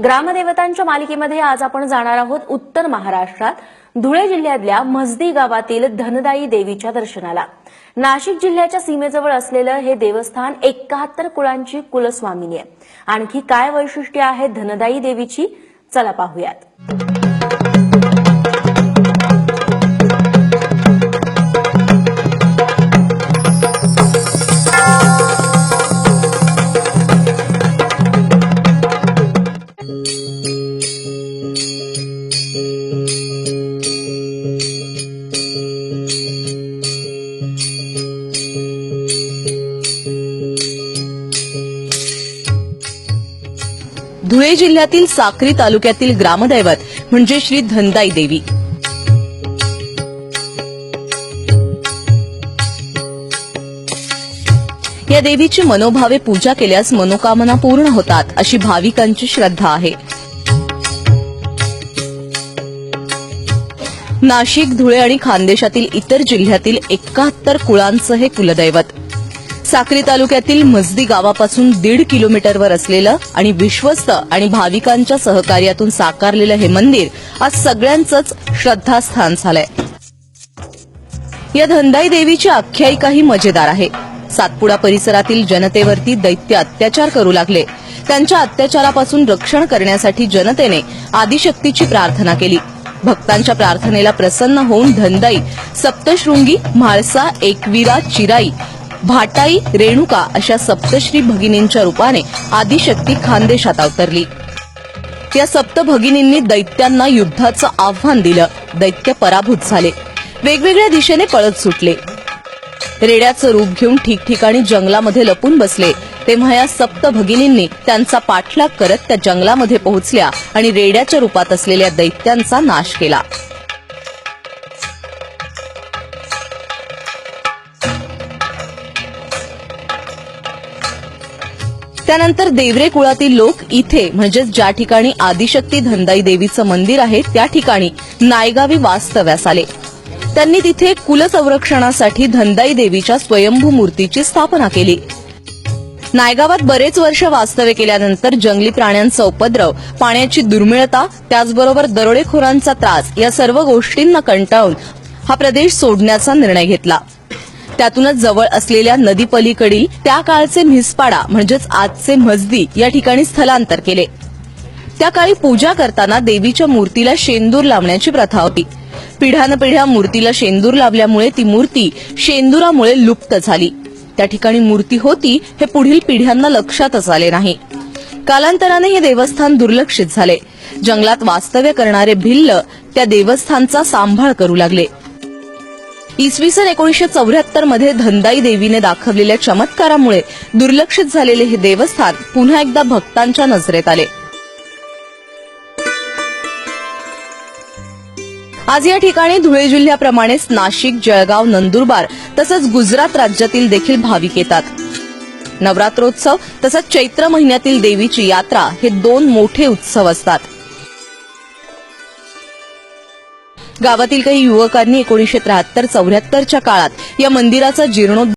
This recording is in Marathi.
ग्रामदेवतांच्या मालिकेमध्ये आज आपण जाणार आहोत उत्तर महाराष्ट्रात धुळे जिल्ह्यातल्या मजदी गावातील धनदाई देवीच्या दर्शनाला। नाशिक जिल्ह्याच्या सीमेजवळ असलेलं हे देवस्थान 71 कुळांची कुलस्वामिनी आहे। आणखी काय वैशिष्ट्य आहे धनदाई देवीची, चला पाहूयात। धुळे जिल्ह्यातील साक्री तालुक्यातील ग्रामदैवत म्हणजे श्री धनदाई देवी। या देवीची मनोभावे पूजा केल्यास मनोकामना पूर्ण होतात अशी भाविकांची श्रद्धा आहे। नाशिक, धुळे आणि खानदेशातील इतर जिल्ह्यातील 71 कुळांचं हे कुलदैवत। साक्री तालुक्यातील मजदी गावापासून 1.5 किलोमीटरवर असलेलं आणि विश्वस्त आणि भाविकांच्या सहकार्यातून साकारलेलं हे मंदिर आज सगळ्यांचंच श्रद्धास्थान झालंय। या धनदाई देवीची आख्यायिकाही मजेदार आहे। सातपुडा परिसरातील जनतेवरती दैत्य अत्याचार करू लागले। त्यांच्या अत्याचारापासून रक्षण करण्यासाठी जनतेने आदिशक्तीची प्रार्थना केली। भक्तांच्या प्रार्थनेला प्रसन्न होऊन धनदाई सप्तशृंगी, म्हाळसा, एकविरा, चिराई, भाटाई, रेणुका अशा सप्तश्री भगिनींच्या रूपाने आदिशक्ती खानदेशात अवतरली। या सप्त भगिनींनी दैत्यांना युद्धाचं आव्हान दिलं। दैत्य पराभूत झाले, वेगवेगळ्या दिशेने पळत सुटले। रेड्याचं रूप घेऊन ठिकठिकाणी जंगलामध्ये लपून बसले। तेव्हा या सप्त भगिनींनी त्यांचा पाठलाग करत त्या जंगलामध्ये पोहोचल्या आणि रेड्याच्या रूपात असलेल्या दैत्यांचा नाश केला। त्यानंतर देवरे कुळातील लोक इथे म्हणजेच ज्या ठिकाणी आदिशक्ती धनदाई देवीचं मंदिर आहे त्या ठिकाणी नायगावी वास्तव्यास आले। त्यांनी तिथे कुलसंरक्षणासाठी धनदाई देवीच्या स्वयंभू मूर्तीची स्थापना केली। नायगावात बरेच वर्ष वास्तव्य केल्यानंतर जंगली प्राण्यांचा उपद्रव, पाण्याची दुर्मिळता, त्याचबरोबर दरोडेखोरांचा त्रास या सर्व गोष्टींना कंटाळून हा प्रदेश सोडण्याचा निर्णय घेतला। त्यातूनच जवळ असलेल्या नदीपलीकडील त्या काळचे म्हिसपाडा म्हणजेच आजचे मजदी या ठिकाणी स्थलांतर केले। त्या काळी पूजा करताना देवीच्या मूर्तीला शेंदूर लावण्याची प्रथा होती। पिढ्यानपिढ्या मूर्तीला शेंदूर लावल्यामुळे ती मूर्ती शेंदुरामुळे लुप्त झाली। त्या ठिकाणी मूर्ती होती हे पुढील पिढ्यांना लक्षातच आले नाही। कालांतराने हे देवस्थान दुर्लक्षित झाले। जंगलात वास्तव्य करणारे भिल्ल त्या देवस्थानचा सांभाळ करू लागले। इसवी सन 1974 मध्ये धनदाई देवीने दाखवलेल्या चमत्कारामुळे दुर्लक्षित झालेले हे देवस्थान पुन्हा एकदा भक्तांच्या नजरेत आले। आज या ठिकाणी धुळे जिल्ह्याप्रमाणेच नाशिक, जळगाव, नंदुरबार तसंच गुजरात राज्यातील देखील भाविक येतात। नवरात्रोत्सव तसंच चैत्र महिन्यातील देवीची यात्रा हे 2 मोठे उत्सव असतात। गावातील काही युवकांनी 1973-74 च्या काळात या मंदिराचा जीर्णोद्धार